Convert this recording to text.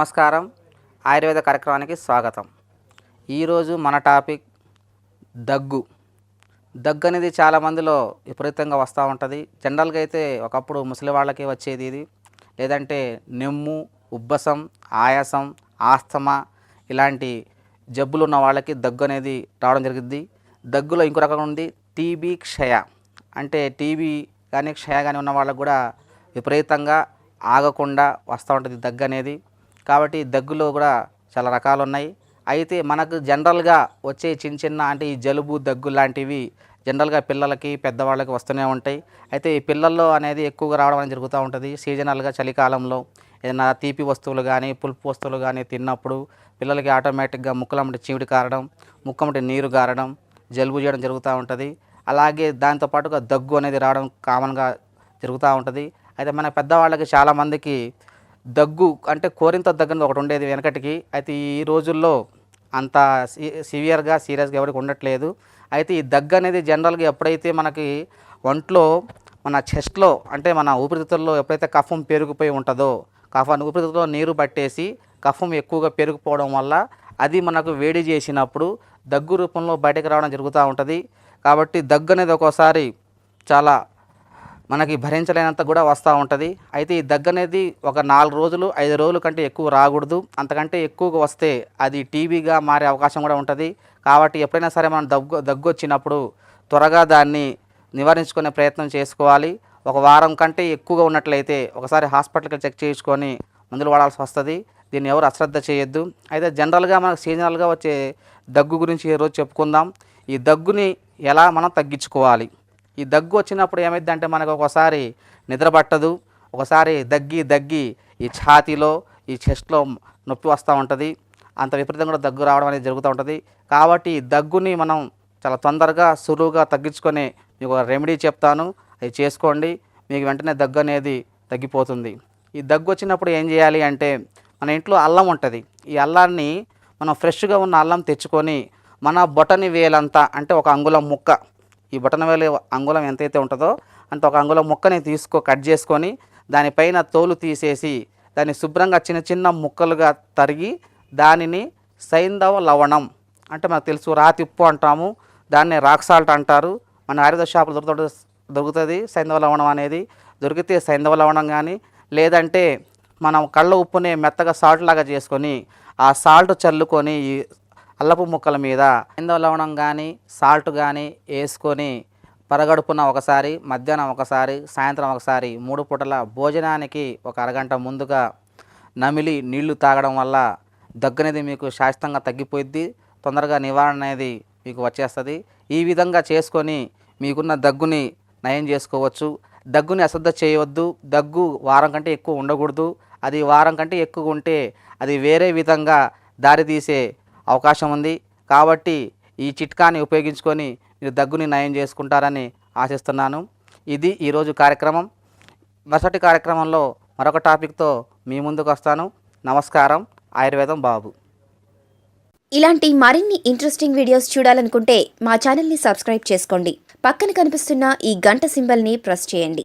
నమస్కారం. ఆయుర్వేద కార్యక్రమానికి స్వాగతం. ఈరోజు మన టాపిక్ దగ్గు. దగ్గు అనేది చాలా మందిలో విపరీతంగా వస్తూ ఉంటుంది. జనరల్గా అయితే ఒకప్పుడు ముసలి వాళ్ళకి వచ్చేది ఇది. లేదంటే నెమ్ము, ఉబ్బసం, ఆయాసం, ఆస్తమా ఇలాంటి జబ్బులు ఉన్న వాళ్ళకి దగ్గు అనేది రావడం జరిగింది. దగ్గులో ఇంకో రకం ఉంది టీబీ, క్షయ. అంటే టీబీ కానీ క్షయ కానీ ఉన్న వాళ్ళకు కూడా విపరీతంగా ఆగకుండా వస్తూ ఉంటుంది దగ్గు అనేది. కాబట్టి దగ్గులో కూడా చాలా రకాలు ఉన్నాయి. అయితే మనకు జనరల్గా వచ్చే చిన్న చిన్న అంటే ఈ జలుబు, దగ్గు లాంటివి జనరల్గా పిల్లలకి, పెద్దవాళ్ళకి వస్తూనే ఉంటాయి. అయితే ఈ పిల్లల్లో అనేది ఎక్కువగా రావడం అనేది జరుగుతూ ఉంటుంది. సీజనల్గా చలికాలంలో ఏదైనా తీపి వస్తువులు కానీ, పులుపు వస్తువులు కానీ తిన్నప్పుడు పిల్లలకి ఆటోమేటిక్గా ముక్కులమ్మటి చీమిడి కారడం, ముక్కమ్మటి నీరు గారడం, జలుబు చేయడం జరుగుతూ ఉంటుంది. అలాగే దాంతోపాటుగా దగ్గు అనేది రావడం కామన్గా జరుగుతూ ఉంటుంది. అయితే మన పెద్దవాళ్ళకి చాలామందికి దగ్గు అంటే కోరింత దగ్గు అనేది ఒకటి ఉండేది వెనకటికి. అయితే ఈ రోజుల్లో అంత సివియర్గా సీరియస్గా ఎవరికి ఉండట్లేదు. అయితే ఈ దగ్గు అనేది జనరల్గా ఎప్పుడైతే మనకి ఒంట్లో మన చెస్ట్లో అంటే మన ఊపిరితిత్తుల్లో ఎప్పుడైతే కఫం పెరిగిపోయి ఉంటుందో, ఊపిరితిత్తుల్లో నీరు పట్టేసి కఫం ఎక్కువగా పెరిగిపోవడం వల్ల అది మనకు వేడి చేసినప్పుడు దగ్గు రూపంలో బయటకు రావడం జరుగుతూ ఉంటుంది. కాబట్టి దగ్గు అనేది ఒక్కోసారి చాలా మనకి భరించలేనంత కూడా వస్తూ ఉంటుంది. అయితే ఈ దగ్గు అనేది ఒక 4 రోజులు 5 రోజుల కంటే ఎక్కువ రాకూడదు. అంతకంటే ఎక్కువగా వస్తే అది టీబీగా మారే అవకాశం కూడా ఉంటుంది. కాబట్టి ఎప్పుడైనా సరే మనం దగ్గు వచ్చినప్పుడు త్వరగా దాన్ని నివారించుకునే ప్రయత్నం చేసుకోవాలి. ఒక వారం కంటే ఎక్కువగా ఉన్నట్లయితే ఒకసారి హాస్పిటల్కి చెక్ చేయించుకొని మందులు వాడాల్సి వస్తుంది. దీన్ని ఎవరు అశ్రద్ధ చేయొద్దు. అయితే జనరల్గా మనకు సీజనల్గా వచ్చే దగ్గు గురించి ఈరోజు చెప్పుకుందాం. ఈ దగ్గుని ఎలా మనం తగ్గించుకోవాలి. ఈ దగ్గు వచ్చినప్పుడు ఏమైందంటే మనకు ఒకసారి నిద్ర పట్టదు, ఒకసారి దగ్గి ఈ ఛాతీలో ఈ చెస్ట్లో నొప్పి వస్తూ ఉంటుంది. అంత విపరీతంగా కూడా దగ్గు రావడం అనేది జరుగుతూ ఉంటుంది. కాబట్టి ఈ దగ్గుని మనం చాలా తొందరగా సులువుగా తగ్గించుకొని మీకు ఒక రెమెడీ చెప్తాను, అది చేసుకోండి. మీకు వెంటనే దగ్గు అనేది తగ్గిపోతుంది. ఈ దగ్గు వచ్చినప్పుడు ఏం చేయాలి అంటే మన ఇంట్లో అల్లం ఉంటుంది. ఈ అల్లాన్ని మనం ఫ్రెష్గా ఉన్న అల్లం తెచ్చుకొని మన బొటని వేలంతా అంటే ఒక అంగుళం ముక్క, ఈ బొటనవేలు అంగుళం ఎంతైతే ఉంటుందో అంత ఒక అంగుళం ముక్కని కట్ చేసుకొని దానిపైన తోలు తీసేసి దాన్ని శుభ్రంగా చిన్న చిన్న ముక్కలుగా తరిగి దానిని సైంధవ లవణం అంటే మనకు తెలుసు రాతి ఉప్పు అంటాము, దాన్ని రాక్ సాల్ట్ అంటారు. మన ఆయుర్వేద షాపులో దొరుకుతుంది సైంధవ లవణం అనేది. దొరికితే సైంధవ లవణం కానీ లేదంటే మనం కళ్ళ ఉప్పుని మెత్తగా సాల్ట్ లాగా చేసుకొని ఆ సాల్ట్ చల్లుకొని ఈ అల్లపు ముక్కల మీద సైంధవ లవణం కానీ సాల్ట్ కానీ వేసుకొని పరగడుపున ఒకసారి, మధ్యాహ్నం ఒకసారి, సాయంత్రం ఒకసారి 3 పూటల భోజనానికి ఒక అరగంట ముందుగా నమిలి నీళ్లు తాగడం వల్ల దగ్గు అనేది మీకు శాశ్వతంగా తగ్గిపోయిద్ది. తొందరగా నివారణ అనేది మీకు వచ్చేస్తుంది. ఈ విధంగా చేసుకొని మీకున్న దగ్గుని నయం చేసుకోవచ్చు. దగ్గుని అశ్రద్ధ చేయవద్దు. దగ్గు వారం కంటే ఎక్కువ ఉండకూడదు. అది వారం కంటే ఎక్కువ ఉంటే అది వేరే విధంగా దారితీసే అవకాశం ఉంది. కాబట్టి ఈ చిట్కాని ఉపయోగించుకొని మీరు దగ్గుని నయం చేసుకుంటారని ఆశిస్తున్నాను. ఇది ఈరోజు కార్యక్రమం. మరుసటి కార్యక్రమంలో మరొక టాపిక్తో మీ ముందుకు వస్తాను. నమస్కారం. ఆయుర్వేదం బాబు. ఇలాంటి మరిన్ని ఇంట్రెస్టింగ్ వీడియోస్ చూడాలనుకుంటే మా ఛానల్ని సబ్స్క్రైబ్ చేసుకోండి. పక్కన కనిపిస్తున్న ఈ గంట సింబల్ని ప్రెస్ చేయండి.